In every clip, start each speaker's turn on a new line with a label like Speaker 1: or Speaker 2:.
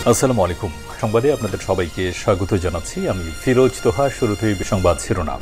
Speaker 1: আসসালামু আলাইকুম। সংবাদে আপনাদের সবাইকে স্বাগত জানাচ্ছি। আমি ফিরোজ তোহা। শুরুতেই সংবাদ শিরোনাম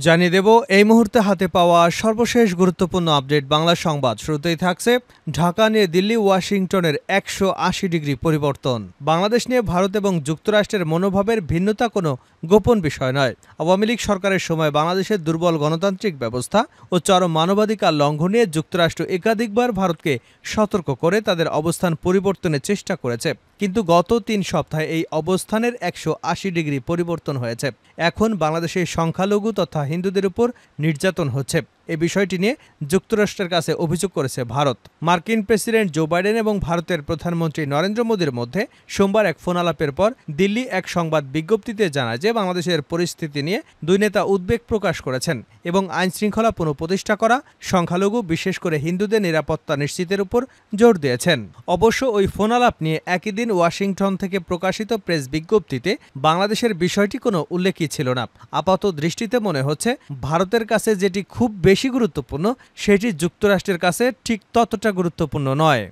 Speaker 2: জানিয়ে দেব এই মুহূর্তে হাতে পাওয়া সর্বশেষ গুরুত্বপূর্ণ আপডেট বাংলা সংবাদ। শুরুতেই থাকছে ঢাকা নিয়ে দিল্লি ওয়াশিংটনের 180 ডিগ্রি পরিবর্তন। বাংলাদেশ নিয়ে ভারত এবং যুক্তরাষ্ট্রের মনোভাবের ভিন্নতা কোনো গোপন বিষয় নয়। আওয়ামী লীগ সরকারের সময় বাংলাদেশের দুর্বল গণতান্ত্রিক ব্যবস্থা ও চরম মানবাধিকার লঙ্ঘনে যুক্তরাষ্ট্র একাধিকবার ভারতকে সতর্ক করে তাদের অবস্থান পরিবর্তনের চেষ্টা করেছে। কিন্তু গত 3 সপ্তাহে এই অবস্থানের 180 ডিগ্রি পরিবর্তন হয়েছে। এখন বাংলাদেশের সংখ্যালঘু তথা হিন্দুদের উপর নির্যাতন হচ্ছে। এই বিষয়টি নিয়ে যুক্তরাষ্ট্রের কাছে অভিযোগ করেছে ভারত। মার্কিন প্রেসিডেন্ট জো বাইডেন এবং ভারতের প্রধানমন্ত্রী নরেন্দ্র মোদীর মধ্যে সোমবার এক ফোন আলাপের পর দিল্লি এক সংবাদ বিজ্ঞপ্তিতে জানায় যে বাংলাদেশের পরিস্থিতি নিয়ে দুই নেতা উদ্বেগ প্রকাশ করেছেন এবং আইনশৃঙ্খলা পুনঃপ্রতিষ্ঠা করা, সংখ্যালঘু বিশেষ করে হিন্দুদের নিরাপত্তা নিশ্চিতের উপর জোর দিয়েছেন। অবশ্য ওই ফোন আলাপ নিয়ে একই দিন ওয়াশিংটন থেকে প্রকাশিত প্রেস বিজ্ঞপ্তিতে বাংলাদেশের বিষয়টি কোনো উল্লেখই ছিল না। আপাত দৃষ্টিতে মনে হচ্ছে ভারতের কাছে যেটি খুব বেশি গুরুত্বপূর্ণ সেটি যুক্তরাষ্ট্রের কাছে ঠিক ততটা গুরুত্বপূর্ণ নয়।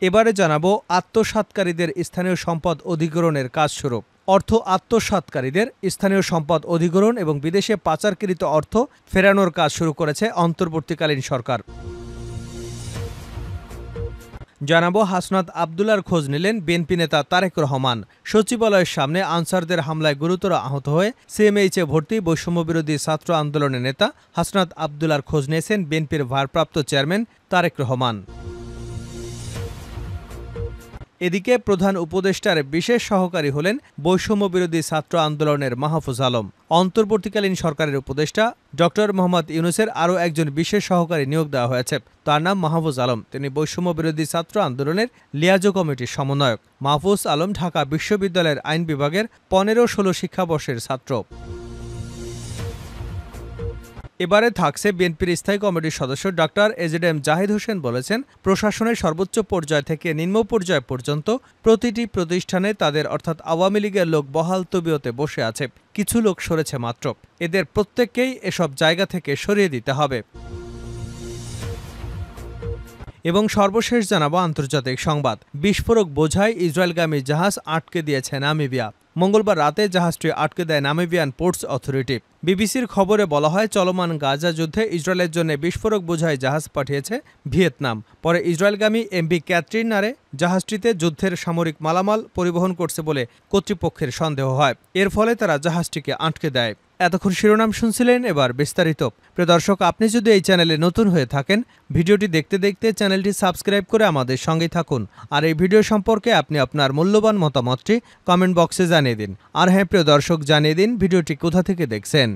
Speaker 2: এবারে জানাবো আত্মসাৎকারীদের স্থানীয় সম্পদ অধিগ্রহণের কাজ শুরু। অর্থ আত্মসাৎকারীদের স্থানীয় সম্পদ অধিগ্রহণ এবং বিদেশে পাচারকৃত অর্থ ফেরানোর কাজ শুরু করেছে অন্তর্বর্তীকালীন সরকার। জানাবো হাসনাত আবদুল্লার খোঁজ নিলেন বিএনপি নেতা তারেক রহমান। সচিবালয়ের সামনে আনসারদের হামলায় গুরুতর আহত হয়ে সিএমএইচে ভর্তি বৈষম্যবিরোধী ছাত্র আন্দোলনের নেতা হাসনাত আবদুল্লার খোঁজ নিয়েছেন বিএনপির ভারপ্রাপ্ত চেয়ারম্যান তারেক রহমান। এদিকে প্রধান উপদেষ্টার বিশেষ সহকারী হলেন বৈষম্যবিরোধী ছাত্র আন্দোলনের মাহফুজ আলম। অন্তর্বর্তীকালীন সরকারের উপদেষ্টা ডক্টর মোহাম্মদ ইউনূসের আরও একজন বিশেষ সহকারী নিয়োগ দেওয়া হয়েছে। তার নাম মাহফুজ আলম। তিনি বৈষম্যবিরোধী ছাত্র আন্দোলনের লিয়াজো কমিটির সমন্বয়ক। মাহফুজ আলম ঢাকা বিশ্ববিদ্যালয়ের আইন বিভাগের 15-16 শিক্ষাবর্ষের ছাত্র। এবারে থাকছে বিএনপির স্থায়ী কমিটির সদস্য ডক্টর এজেডএম জাহিদ হোসেন বলেছেন, প্রশাসনের সর্বোচ্চ পর্যায় থেকে নিম্ন পর্যায় পর্যন্ত প্রতিটি প্রতিষ্ঠানে তাদের অর্থাৎ আওয়ামী লীগের লোক বহাল তবিয়তে বসে আছে। কিছু লোক সরেছে মাত্র। এদের প্রত্যেককেই এসব জায়গা থেকে সরিয়ে দিতে হবে। এবং সর্বশেষ জানাবো আন্তর্জাতিক সংবাদ। বিস্ফোরক বোঝাই ইসরায়েলগামী জাহাজ আটকে দিয়েছে নামিবিয়া। মঙ্গলবার রাতে জাহাজটি আটকে দেয় নামিবিয়ান পোর্টস অথরিটি। বিবিসির খবরে বলা হয়, চলমান গাজা যুদ্ধে ইসরায়েলের জন্য বিস্ফোরক বোঝাই জাহাজ পাঠিয়েছে ভিয়েতনাম। পরে ইসরায়েলগামী এমভি ক্যাথরিন নারে জাহাজটিতে যুদ্ধের সামরিক মালামাল পরিবহন করছে বলে কর্তৃপক্ষের সন্দেহ হয়। এর ফলে তারা জাহাজটিকে আটকে দেয়। এতক্ষণ শিরোনাম শুনছিলেন, এবার বিস্তারিত। প্রিয় দর্শক, আপনি যদি এই চ্যানেলে নতুন হয়ে থাকেন, ভিডিওটি দেখতে দেখতে চ্যানেলটি সাবস্ক্রাইব করে আমাদের সঙ্গেই থাকুন। আর এই ভিডিও সম্পর্কে আপনি আপনার মূল্যবান মতামতটি কমেন্ট বক্সে জানিয়ে দিন। আর হ্যাঁ প্রিয় দর্শক, জানিয়ে দিন ভিডিওটি কোথা থেকে দেখছেন।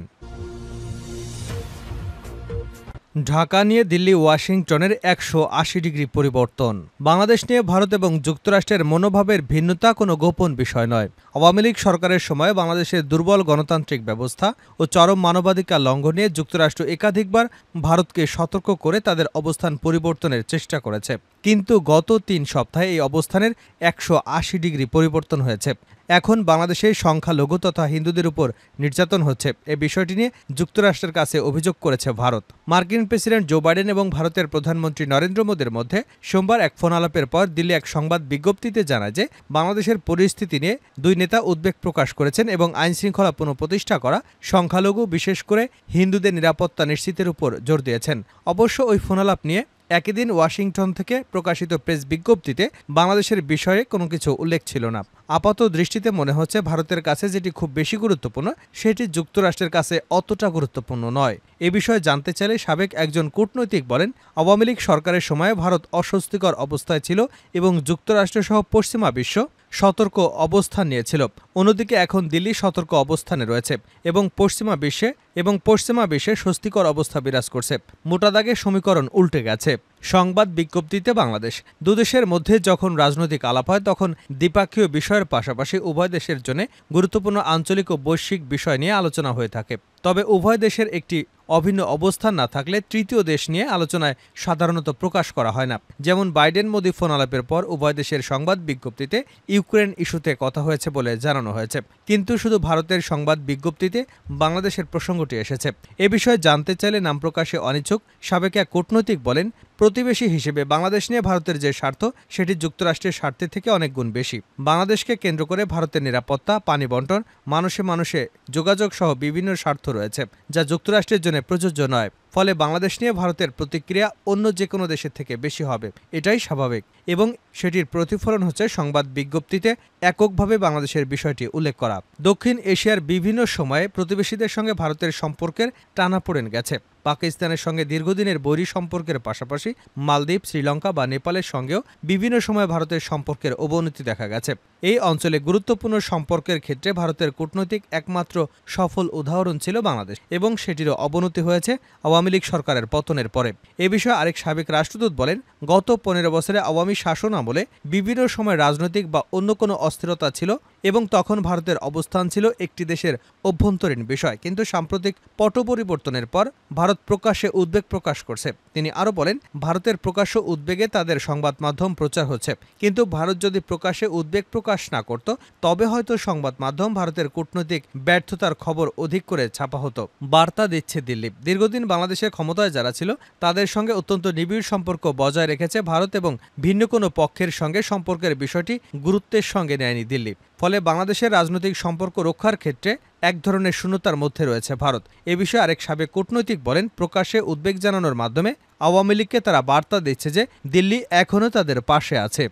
Speaker 2: ঢাকা নিয়ে দিল্লি ওয়াশিংটনের 180 ডিগ্রি পরিবর্তন। বাংলাদেশ নিয়ে ভারত এবং যুক্তরাষ্ট্রের মনোভাবের ভিন্নতা কোনো গোপন বিষয় নয়। আওয়ামী লীগ সরকারের সময় বাংলাদেশের দুর্বল গণতান্ত্রিক ব্যবস্থা ও চরম মানবাধিকার লঙ্ঘনে যুক্তরাষ্ট্র একাধিকবার ভারতকে সতর্ক করে তাদের অবস্থান পরিবর্তনের চেষ্টা করেছে। কিন্তু গত 3 সপ্তাহে এই অবস্থানের 180 ডিগ্রি পরিবর্তন হয়েছে। এখন বাংলাদেশের সংখ্যালঘু তথা হিন্দুদের উপর নির্যাতন হচ্ছে। এই বিষয়টি নিয়ে যুক্তরাষ্ট্রের কাছে অভিযোগ করেছে ভারত। মার্কিন প্রেসিডেন্ট জো বাইডেন এবং ভারতের প্রধানমন্ত্রী নরেন্দ্র মোদীর মধ্যে সোমবার এক ফোন আলাপের পর দিল্লি এক সংবাদ বিজ্ঞপ্তিতে জানায় যে বাংলাদেশের পরিস্থিতি নিয়ে দুই নেতা উদ্বেগ প্রকাশ করেছেন এবং আইনশৃঙ্খলা পুনঃপ্রতিষ্ঠা করা, সংখ্যালঘু বিশেষ করে হিন্দুদের নিরাপত্তা নিশ্চিতের উপর জোর দিয়েছেন। অবশ্য ওই ফোন আলাপ নিয়ে একই দিন ওয়াশিংটন থেকে প্রকাশিত প্রেস বিজ্ঞপ্তিতে বাংলাদেশের বিষয়ে কোনো কিছু উল্লেখ ছিল না। আপাত দৃষ্টিতে মনে হচ্ছে ভারতের কাছে যেটি খুব বেশি গুরুত্বপূর্ণ সেটি যুক্তরাষ্ট্রের কাছে অতটা গুরুত্বপূর্ণ নয়। এ বিষয়ে জানতে চাইলে সাবেক একজন কূটনৈতিক বলেন, আওয়ামী লীগ সরকারের সময় ভারত অস্বস্তিকর অবস্থায় ছিল এবং যুক্তরাষ্ট্রসহ পশ্চিমা বিশ্ব সতর্ক অবস্থান নিয়েছিল। অন্যদিকে এখন দিল্লি সতর্ক অবস্থানে রয়েছে এবং পশ্চিমা বিশ্বে স্বস্তিকর অবস্থা বিরাজ করছে। মোটা দাগে সমীকরণ উল্টে গেছে। সংবাদ বিজ্ঞপ্তিতে বাংলাদেশ দুদেশের মধ্যে যখন রাজনৈতিক আলাপ হয় তখন দ্বিপাক্ষীয় বিষয়ের পাশাপাশি উভয় দেশের জন্য গুরুত্বপূর্ণ আঞ্চলিক ও বৈশ্বিক বিষয় নিয়ে আলোচনা হয়ে থাকে। তবে উভয় দেশের একটি অভিন্ন অবস্থান না থাকলে তৃতীয় দেশ নিয়ে আলোচনায় সাধারণত প্রকাশ করা হয় না। যেমন বাইডেন মোদি ফোন আলাপের পর উভয় দেশের সংবাদ বিজ্ঞপ্তিতে ইউক্রেন ইস্যুতে কথা হয়েছে বলে জানানো হয়েছে, কিন্তু শুধু ভারতের সংবাদ বিজ্ঞপ্তিতে বাংলাদেশের প্রসঙ্গটি এসেছে। এ বিষয়ে জানতে চাইলে নাম প্রকাশে অনিচ্ছুক সাবেক এক কূটনৈতিক বলেন, প্রতিবেশী হিসেবে বাংলাদেশ নিয়ে ভারতের যে স্বার্থ সেটি যুক্তরাষ্ট্রের স্বার্থের থেকে অনেক গুণ বেশি। বাংলাদেশকে কেন্দ্র করে ভারতের নিরাপত্তা, পানি বণ্টন, মানুষে মানুষে যোগাযোগ সহ বিভিন্ন স্বার্থ রয়েছে, যা যুক্তরাষ্ট্রের জন্য প্রযোজ্য নয়। ফলে বাংলাদেশ নিয়ে ভারতের প্রতিক্রিয়া অন্য যে কোনো দেশের থেকে বেশি হবে, এটাই স্বাভাবিক, এবং সেটির প্রতিফলন হচ্ছে সংবাদ বিজ্ঞপ্তিতে এককভাবে বাংলাদেশের বিষয়টি উল্লেখ করা। দক্ষিণ এশিয়ার বিভিন্ন সময়ে প্রতিবেশীদের সঙ্গে ভারতের সম্পর্কের টানাপোড়েন গেছে। পাকিস্তানের সঙ্গে দীর্ঘদিনের বৈরী সম্পর্কের পাশাপাশি মালদ্বীপ, শ্রীলঙ্কা বা নেপালের সঙ্গেও বিভিন্ন সময় ভারতের সম্পর্কের অবনতি দেখা গেছে। এই অঞ্চলে গুরুত্বপূর্ণ সম্পর্কের ক্ষেত্রে ভারতের কূটনৈতিক একমাত্র সফল উদাহরণ ছিল বাংলাদেশ, এবং সেটিরও অবনতি হয়েছে আওয়ামী লীগ সরকারের পতনের পরে। এ বিষয়ে আরেক সাবেক রাষ্ট্রদূত বলেন, গত 15 বছরে আওয়ামী শাসন আমলে বিভিন্ন সময় রাজনৈতিক বা অন্য কোনো অস্থিরতা ছিল, এবং তখন ভারতের অবস্থান ছিল একটি দেশের অভ্যন্তরীণ বিষয়। কিন্তু সাম্প্রতিক পট পরিবর্তনের পর ভারত প্রকাশ্যে উদ্বেগ প্রকাশ করছে। তিনি আরও বলেন, ভারতের প্রকাশ্য উদ্বেগে তাদের সংবাদ মাধ্যম প্রচার হচ্ছে, কিন্তু ভারত যদি প্রকাশ্যে উদ্বেগ প্রকাশ না করত তবে হয়তো সংবাদ মাধ্যম ভারতের কূটনৈতিক ব্যর্থতার খবর অধিক করে ছাপা হতো। বার্তা দিচ্ছে দিল্লি। দীর্ঘদিন বাংলাদেশের ক্ষমতায় যারা ছিল তাদের সঙ্গে অত্যন্ত নিবিড় সম্পর্ক বজায় রেখেছে ভারত, এবং ভিন্ন কোনো পক্ষের সঙ্গে সম্পর্কের বিষয়টি গুরুত্বের সঙ্গে নেয়নি দিল্লি। ফলে বাংলাদেশের রাজনৈতিক সম্পর্ক রক্ষার ক্ষেত্রে এক ধরনের শূন্যতার মধ্যে রয়েছে ভারত। এ বিষয়ে আরেক সাবেক কূটনৈতিক বলেন, প্রকাশ্যে উদ্বেগ জানানোর মাধ্যমে আওয়ামী লীগকে তারা বার্তা দিচ্ছে যে দিল্লি এখনও তাদের পাশে আছে।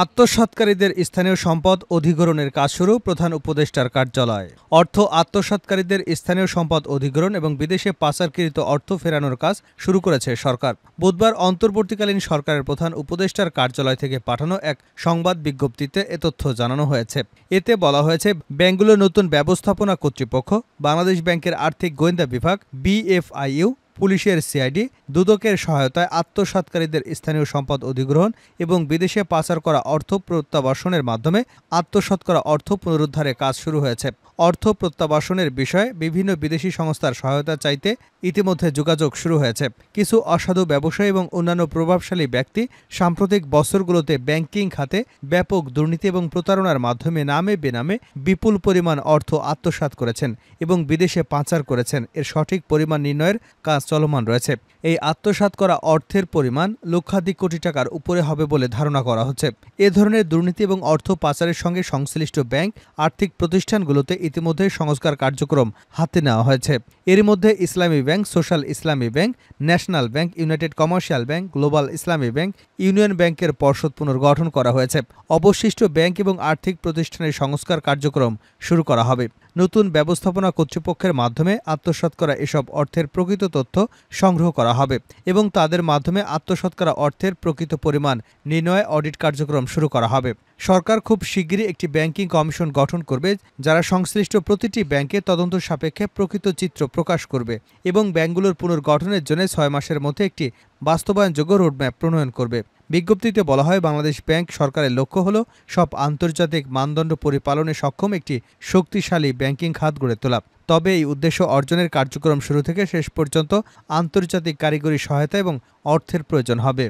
Speaker 2: আত্মসাৎকারীদের স্থানীয় সম্পদ অধিগ্রহণের কাজ শুরু, প্রধান উপদেষ্টার কার্যালয়। অর্থ আত্মসাৎকারীদের স্থানীয় সম্পদ অধিগ্রহণ এবং বিদেশে পাচারকৃত অর্থ ফেরানোর কাজ শুরু করেছে সরকার। বুধবার অন্তর্বর্তীকালীন সরকারের প্রধান উপদেষ্টার কার্যালয় থেকে পাঠানো এক সংবাদ বিজ্ঞপ্তিতে এ তথ্য জানানো হয়েছে। এতে বলা হয়েছে, ব্যাংকগুলোর নতুন ব্যবস্থাপনা কর্তৃপক্ষ, বাংলাদেশ ব্যাংকের আর্থিক গোয়েন্দা বিভাগ, BFIU, পুলিশের সিআইডি, দুদকের সহায়তায় আত্মসাৎকারীদের স্থানীয় সম্পদ অধিগ্রহণ এবং বিদেশে পাচার করা অর্থ প্রত্যাবাসনের মাধ্যমে আত্মসাৎ করা অর্থ পুনরুদ্ধারে কাজ শুরু হয়েছে। অর্থ প্রত্যাবাসনের বিষয়ে বিভিন্ন বিদেশি সংস্থার সহায়তা চাইতে ইতিমধ্যে যোগাযোগ শুরু হয়েছে। কিছু অসাধু ব্যবসায়ী এবং অন্যান্য প্রভাবশালী ব্যক্তি সাম্প্রতিক বছরগুলোতে ব্যাংকিং খাতে ব্যাপক দুর্নীতি এবং প্রতারণার মাধ্যমে নামে বেনামে বিপুল পরিমাণ অর্থ আত্মসাৎ করেছেন এবং বিদেশে পাচার করেছেন। এর সঠিক পরিমাণ নির্ণয়ের কাজ চলমান রয়েছে। এই আত্মসাৎ করা অর্থের পরিমাণ লক্ষাধিক কোটি টাকার উপরে হবে বলে ধারণা করা হচ্ছে। এ ধরনের দুর্নীতি এবং অর্থ পাচারের সঙ্গে সংশ্লিষ্ট ব্যাংক, আর্থিক প্রতিষ্ঠানগুলোতে ইতিমধ্যে সংস্কার কার্যক্রম হাতে নেওয়া হয়েছে। এর মধ্যে ইসলামী ব্যাংক, সোশ্যাল ইসলামী bank, national bank, United commercial bank, global ইসলামী ব্যাংক, ইউনিয়ন ব্যাংকের পর্ষদ পুনর্গঠন করা হয়েছে। অবশিষ্ট ব্যাংক এবং আর্থিক প্রতিষ্ঠানের সংস্কার কার্যক্রম শুরু করা হবে। নতুন ব্যবস্থাপনা কর্তৃপক্ষের মাধ্যমে আত্মসাৎ করা এসব অর্থের প্রকৃত তথ্য সংগ্রহ করা হবে এবং তাদের মাধ্যমে আত্মসাৎ করা অর্থের প্রকৃত পরিমাণ নির্ণয়ে অডিট কার্যক্রম শুরু করা হবে। সরকার খুব শিগগিরই একটি ব্যাংকিং কমিশন গঠন করবে, যারা সংশ্লিষ্ট প্রতিটি ব্যাংকে তদন্ত সাপেক্ষে প্রকৃত চিত্র প্রকাশ করবে এবং ব্যাংকগুলোর পুনর্গঠনের জন্য 6 মাসের মধ্যে একটি বাস্তবায়নযোগ্য রোডম্যাপ প্রণয়ন করবে। বিজ্ঞপ্তিতে বলা হয়, বাংলাদেশ ব্যাংক সরকারের লক্ষ্য হল সব আন্তর্জাতিক মানদণ্ড পরিপালনে সক্ষম একটি শক্তিশালী ব্যাংকিং খাত গড়ে তোলা। তবে এই উদ্দেশ্য অর্জনের কার্যক্রম শুরু থেকে শেষ পর্যন্ত আন্তর্জাতিক কারিগরি সহায়তা এবং অর্থের প্রয়োজন হবে।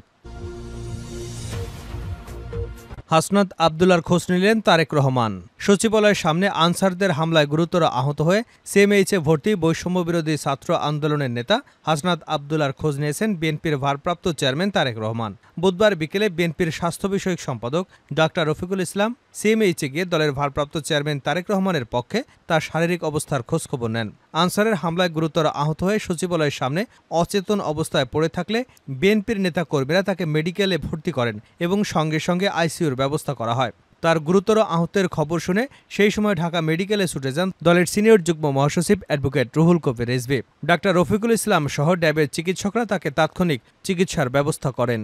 Speaker 2: হাসনাত আবদুল্লাহর খোঁজ নিলেন তারেক রহমান। সচিবালয়ের সামনে আনসারদের হামলায় গুরুতর আহত হয়ে সিএমএইচে ভর্তি বৈষম্য বিরোধী ছাত্র আন্দোলনের নেতা হাসনাত আবদুল্লাহর খোঁজ নিয়েছেন বিএনপির ভারপ্রাপ্ত চেয়ারম্যান তারেক রহমান। বুধবার বিকেলে বিএনপির স্বাস্থ্য বিষয়ক সম্পাদক ডাক্তার রফিকুল ইসলাম সিএমএইচে গিয়ে দলের ভারপ্রাপ্ত চেয়ারম্যান তারেক রহমানের পক্ষে তার শারীরিক অবস্থার খোঁজখবর নেন। আনসারের হামলায় গুরুতর আহত হয়ে সচিবালয়ের সামনে অচেতন অবস্থায় পড়ে থাকলে বিএনপির নেতাকর্মীরা তাকে মেডিকেলে ভর্তি করেন এবং সঙ্গে সঙ্গে আইসিইউর ব্যবস্থা করা হয়। তার গুরুতর আহতের খবর শুনে সেই সময় ঢাকা মেডিকেলে ছুটে যান দলের সিনিয়র যুগ্ম মহাসচিব অ্যাডভোকেট রুহুল কবির রিজভী। ডাক্তার রফিকুল ইসলাম সহ ড্যাবের চিকিৎসকরা তাকে তাৎক্ষণিক চিকিৎসার ব্যবস্থা করেন।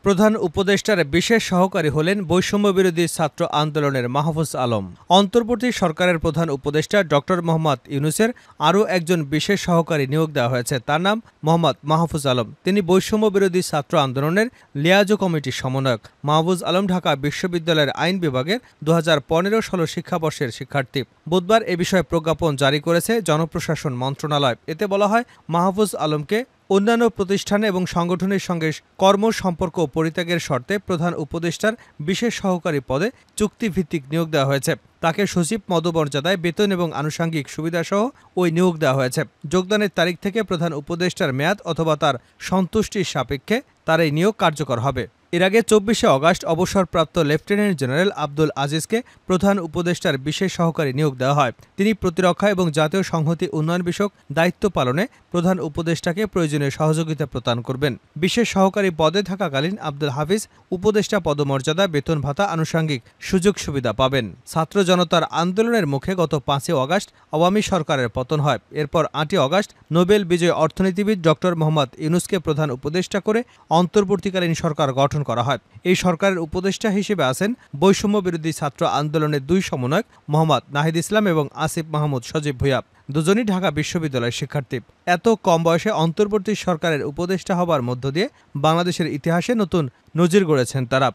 Speaker 2: প্রধান উপদেষ্টার বিশেষ সহকারী হলেন বৈষম্যবিরোধী ছাত্র আন্দোলনের মাহফুজ আলম। অন্তর্বর্তী সরকারের প্রধান উপদেষ্টা ডক্টর মোহাম্মদ ইউনূসের আরও একজন বিশেষ সহকারী নিয়োগ দেওয়া হয়েছে, তার নাম মোহাম্মদ মাহফুজ আলম। তিনি বৈষম্যবিরোধী ছাত্র আন্দোলনের লিয়াজো কমিটির সমন্বয়ক। মাহফুজ আলম ঢাকা বিশ্ববিদ্যালয়ের আইন বিভাগের 2015-16 শিক্ষাবর্ষের শিক্ষার্থী। বুধবার এ বিষয়ে প্রজ্ঞাপন জারি করেছে জনপ্রশাসন মন্ত্রণালয়। এতে বলা হয়, মাহফুজ আলমকে অন্যান্য প্রতিষ্ঠান এবং সংগঠনের সঙ্গে কর্ম সম্পর্ক পরিত্যাগের শর্তে প্রধান উপদেষ্টার বিশেষ সহকারী পদে চুক্তিভিত্তিক নিয়োগ দেওয়া হয়েছে। তাকে সচিব পদমর্যাদায় বেতন এবং আনুষঙ্গিক সুবিধাসহ ওই নিয়োগ দেওয়া হয়েছে। যোগদানের তারিখ থেকে প্রধান উপদেষ্টার মেয়াদ অথবা তার সন্তুষ্টির সাপেক্ষে তার এই নিয়োগ কার্যকর হবে। এর আগে 24শে অগাস্ট অবসরপ্রাপ্ত লেফটেন্যান্ট জেনারেল আব্দুল আজিজকে প্রধান উপদেষ্টার বিশেষ সহকারী নিয়োগ দেওয়া হয়। তিনি প্রতিরক্ষা এবং জাতীয় সংহতি উন্নয়ন বিষয়ক দায়িত্ব পালনে প্রধান উপদেষ্টাকে প্রয়োজনীয় সহযোগিতা প্রদান করবেন। বিশেষ সহকারী পদে থাকাকালীন আব্দুল হাফিজ উপদেষ্টা পদমর্যাদা, বেতন ভাতা, আনুষঙ্গিক সুযোগ সুবিধা পাবেন। ছাত্র জনতার আন্দোলনের মুখে গত 5 অগাস্ট আওয়ামী সরকারের পতন হয়। এরপর 8 অগাস্ট নোবেল বিজয়ী অর্থনীতিবিদ ডক্টর মোহাম্মদ ইউনূসকে প্রধান উপদেষ্টা করে অন্তর্বর্তীকালীন সরকার গঠন করা হয়। এই সরকারের উপদেষ্টা হিসেবে আছেন বৈষম্যবিরোধী ছাত্র আন্দোলনের 2 সমন্বয়ক মোহাম্মদ নাহিদ ইসলাম এবং আসিফ মাহমুদ সজীব ভুঁইয়া। দুজনই ঢাকা বিশ্ববিদ্যালয়ের শিক্ষার্থী। এত কম বয়সে অন্তর্বর্তী সরকারের উপদেষ্টা হবার মধ্য দিয়ে বাংলাদেশের ইতিহাসে নতুন নজির গড়েছেন তারা।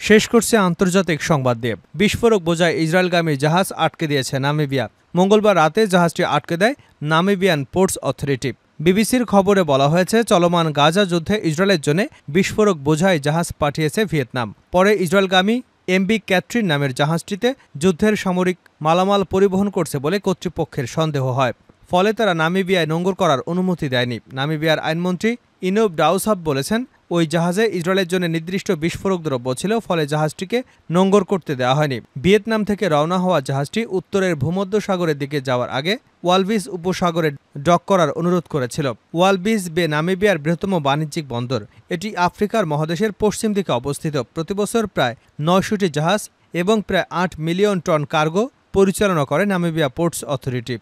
Speaker 2: শেষ করছে আন্তর্জাতিক সংবাদ দিয়ে। বিস্ফোরক বোঝায় ইসরায়েলগামী জাহাজ আটকে দিয়েছে নামিবিয়া। মঙ্গলবার রাতে জাহাজটি আটকে দেয় নামিবিয়ান পোর্টস অথরিটি। বিবিসির খবরে বলা হয়েছে, চলমান গাজা যুদ্ধে ইসরায়েলের জন্য বিস্ফোরক বোঝাই জাহাজ পাঠিয়েছে ভিয়েতনাম। পরে ইসরায়েলগামী এমবি ক্যাথরিন নামের জাহাজটিতে যুদ্ধের সামরিক মালামাল পরিবহন করছে বলে কর্তৃপক্ষের সন্দেহ হয়। ফলে তারা নামিবিয়ায় নোঙর করার অনুমতি দেয়নি। নামিবিয়ার আইনমন্ত্রী ইনোব ডাউসাব বলেছেন, ওই জাহাজে ইসরায়েলের জন্য নির্দিষ্ট বিস্ফোরক দ্রব্য ছিল, ফলে জাহাজটিকে নোঙর করতে দেওয়া হয়নি। ভিয়েতনাম থেকে রওনা হওয়া জাহাজটি উত্তরের ভূমধ্যসাগরের দিকে যাওয়ার আগে ওয়ালভিস উপসাগরে ডক করার অনুরোধ করেছিল। ওয়ালভিস বে নামিবিয়ার বৃহত্তম বাণিজ্যিক বন্দর। এটি আফ্রিকার মহাদেশের পশ্চিম দিকে অবস্থিত। প্রতিবছর প্রায় 900টি জাহাজ এবং প্রায় 8 মিলিয়ন টন কার্গো পরিচালনা করে নামিবিয়া পোর্টস অথরিটি।